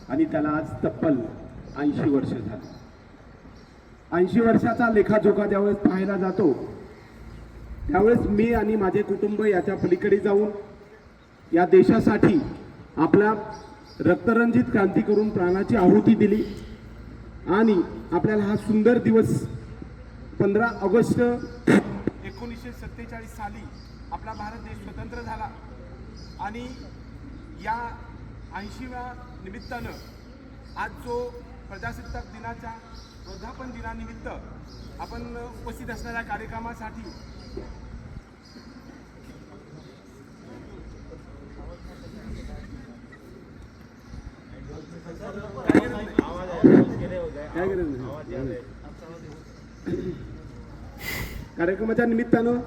आणि त्याला आज तब्बल 80 वर्ष झाली. 80 वर्षाचा लेखाजोखा ज्यावेळेस पाहायला जातो त्यावेळेस मी आणि माझे कुटुंब याच्या पलीकडे जाऊन या देशासाठी आपला रक्तरंजित क्रांती करून प्राणाची आहुती दिली आणि आपल्याला हा सुंदर दिवस 15 ऑगस्ट 1947 साली आपला भारत देश स्वतंत्र झाला आणि या 80व्या निमित्तानं आज जो प्रजासत्ताक दिनाच्या वर्धापन दिनानिमित्त आपण उपस्थित असणाऱ्या कार्यक्रमासाठी कार्यक्रमाच्या निमित्तानं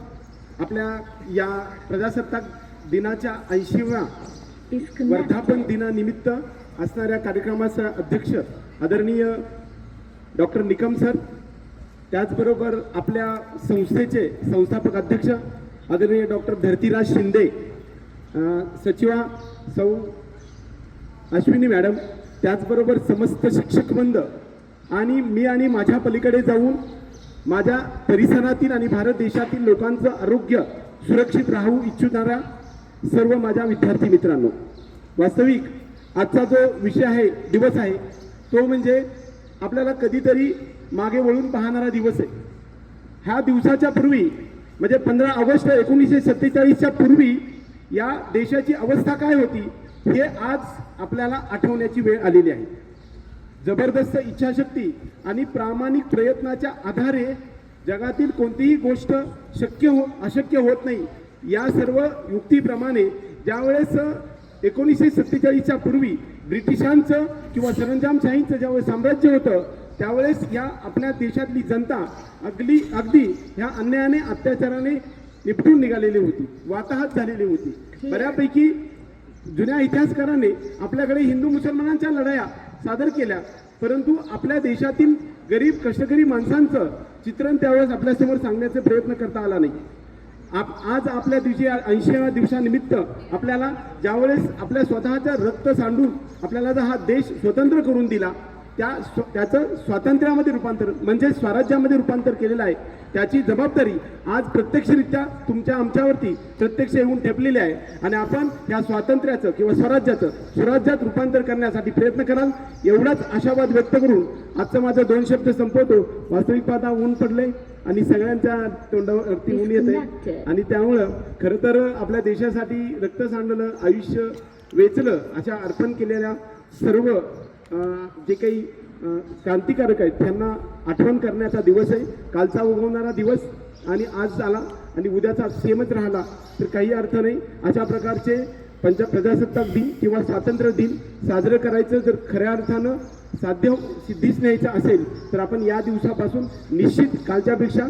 आपल्या या प्रजासत्ताक दिनाच्या 80व्या वर्धापन दिनानिमित्त असणाऱ्या कार्यक्रमाचा अध्यक्ष आदरणीय डॉक्टर निकम सर, त्याचबरोबर आपल्या संस्थेचे संस्थापक अध्यक्ष आदरणीय डॉक्टर धरतीराज शिंदे, सचिवा सौ अश्विनी मॅडम, त्याचबरोबर समस्त शिक्षक वृंद आणि मी आणि माझ्या पलीकडे जाऊन माझ्या परिसरातील आणि भारत देशातील लोकांचं आरोग्य सुरक्षित राहू इच्छिणाऱ्या सर्व माझ्या विद्यार्थी मित्रांनो, वास्तविक आजचा जो विषय आहे, दिवस आहे, तो म्हणजे आपल्याला कधीतरी मागे वळून पाहणारा दिवस आहे. ह्या दिवसाच्या पूर्वी म्हणजे 15 ऑगस्ट 1947च्या पूर्वी या देशाची अवस्था काय होती हे आज आपल्याला आठवण्याची वेळ आलेली आहे. जबरदस्त इच्छाशक्ती आणि प्रामाणिक प्रयत्नाच्या आधारे जगातील कोणतीही गोष्ट अशक्य होत नाही. या सर्व युक्तीप्रमाणे ज्यावेळेस 1947च्या पूर्वी ब्रिटिशांचं किंवा सरंजामशाहीचं ज्यावेळेस साम्राज्य होतं त्यावेळेस या आपल्या देशातली जनता अगदी ह्या अन्यायाने अत्याचाराने निपटून निघालेली होती, वाताहत झालेली होती. बऱ्यापैकी जुन्या इतिहासकाराने आपल्याकडे हिंदू मुसलमानांच्या लढाया सादर केल्या, परंतु आपल्या देशातील गरीब कष्टकरी माणसांचं चित्रण त्यावेळेस आपल्यासमोर सांगण्याचा प्रयत्न करता आला नाही. आज आपल्या दिवशी 80व्या दिवसानिमित्त आपल्याला ज्यावेळेस आपल्या स्वतःचं रक्त सांडून आपल्याला जर हा देश स्वतंत्र करून दिला त्याचं स्वातंत्र्यामध्ये रूपांतर म्हणजे स्वराज्यामध्ये रूपांतर केलेलं आहे, त्याची जबाबदारी आज प्रत्यक्षरित्या आमच्यावरती प्रत्यक्ष येऊन ठेपलेली आहे आणि आपण या स्वातंत्र्याचं किंवा स्वराज्यात रूपांतर करण्यासाठी प्रयत्न कराल एवढाच आशावाद व्यक्त करून आजचं माझं 2 शब्द संपवतो. वास्तविक पाहता ऊन पडले आणि सगळ्यांच्या तोंडावरती ऊन येते आणि त्यामुळं खरं तर आपल्या देशासाठी रक्त सांडलं, आयुष्य वेचलं अशा अर्पण केलेल्या सर्व जे काही क्रांतिकारक आहेत त्यांना आठवण करण्याचा दिवस आहे. कालचा उगवणारा दिवस आणि आज झाला आणि उद्याचा सेमच राहिला तर काही अर्थ नाही. अशा प्रकारचे प्रजासत्ताक दिन किंवा स्वातंत्र्य दिन साजरं करायचं जर खऱ्या अर्थानं सिद्धीस न्यायचं असेल तर आपण या दिवसापासून निश्चित कालच्यापेक्षा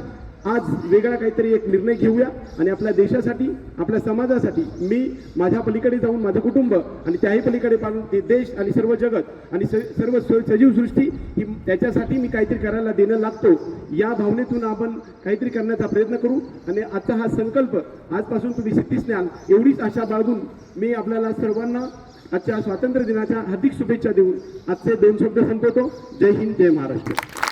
आज वेगळा काहीतरी एक निर्णय घेऊया आणि आपल्या देशासाठी आपल्या समाजासाठी मी माझ्या पलीकडे जाऊन माझं कुटुंब आणि त्याही पलीकडे पाहून ते देश आणि सर्व जगत आणि सर्व सजीव सृष्टी ही त्याच्यासाठी मी काहीतरी करायला देणं लागतो या भावनेतून आपण काहीतरी करण्याचा प्रयत्न करू आणि आजचा हा संकल्प आजपासून तुम्ही सिद्धीस न्याल एवढीच आशा बाळगून मी आपल्याला सर्वांना आजच्या स्वातंत्र्य दिनाच्या हार्दिक शुभेच्छा देऊन आजचे 2 शब्द संपवतो. जय हिंद, जय महाराष्ट्र.